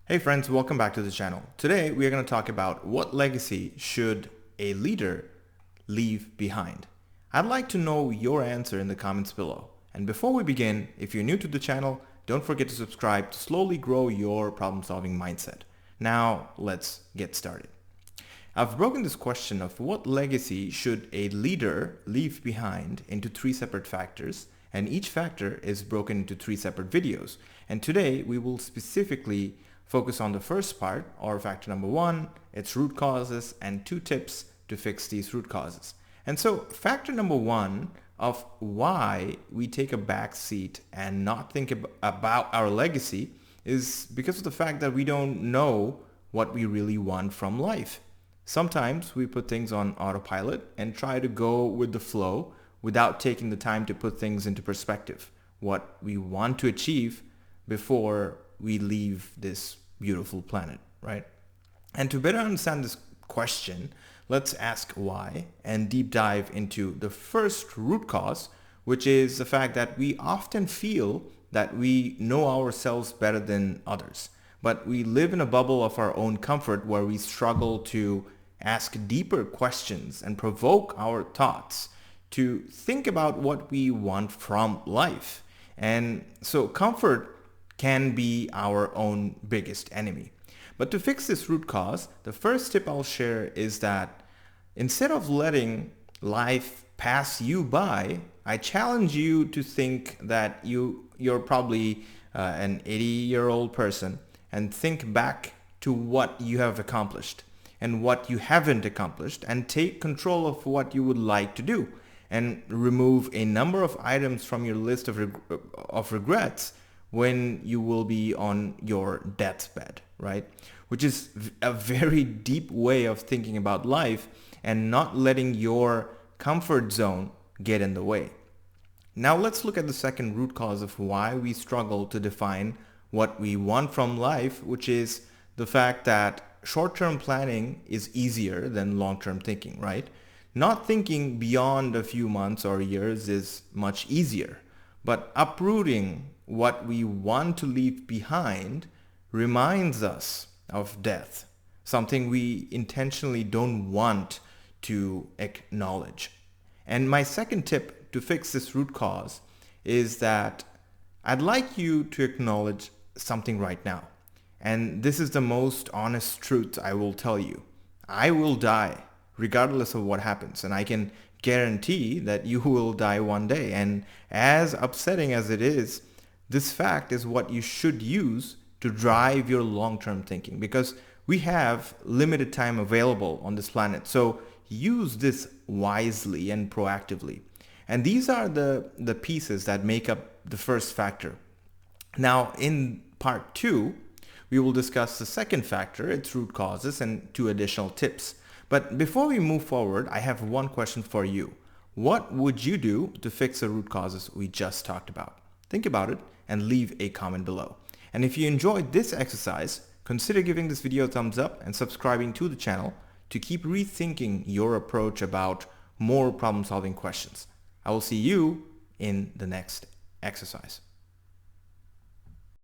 Hey friends, welcome back to the channel. Today we are going to talk about what legacy should a leader leave behind. I'd like to know your answer in the comments below. And before we begin, if you're new to the channel, don't forget to subscribe to slowly grow your problem-solving mindset. Now let's get started. I've broken this question of what legacy should a leader leave behind into three separate factors, and each factor is broken into three separate videos. And today we will specifically focus on the first part, or factor number one, its root causes, and 2 tips to fix these root causes. And so factor number one of why we take a back seat and not think about our legacy is because of the fact that we don't know what we really want from life. Sometimes we put things on autopilot and try to go with the flow without taking the time to put things into perspective, what we want to achieve before we leave this beautiful planet, right? And to better understand this question, let's ask why and deep dive into the first root cause, which is the fact that we often feel that we know ourselves better than others, but we live in a bubble of our own comfort where we struggle to ask deeper questions and provoke our thoughts to think about what we want from life. And so comfort can be our own biggest enemy. But to fix this root cause, the first tip I'll share is that instead of letting life pass you by, I challenge you to think that you're probably an 80-year-old person and think back to what you have accomplished and what you haven't accomplished, and take control of what you would like to do and remove a number of items from your list of regrets when you will be on your deathbed, right? Which is a very deep way of thinking about life and not letting your comfort zone get in the way. Now let's look at the second root cause of why we struggle to define what we want from life, which is the fact that short-term planning is easier than long-term thinking, right? Not thinking beyond a few months or years is much easier, but uprooting what we want to leave behind reminds us of death, something we intentionally don't want to acknowledge. And my second tip to fix this root cause is that I'd like you to acknowledge something right now. And this is the most honest truth I will tell you. I will die regardless of what happens, and I can guarantee that you will die one day. And as upsetting as it is, this fact is what you should use to drive your long-term thinking, because we have limited time available on this planet. So use this wisely and proactively. And these are the pieces that make up the first factor. Now, in part 2, we will discuss the second factor, its root causes, and 2 additional tips. But before we move forward, I have one question for you. What would you do to fix the root causes we just talked about? Think about it and leave a comment below. And if you enjoyed this exercise, consider giving this video a thumbs up and subscribing to the channel to keep rethinking your approach about more problem-solving questions. I will see you in the next exercise.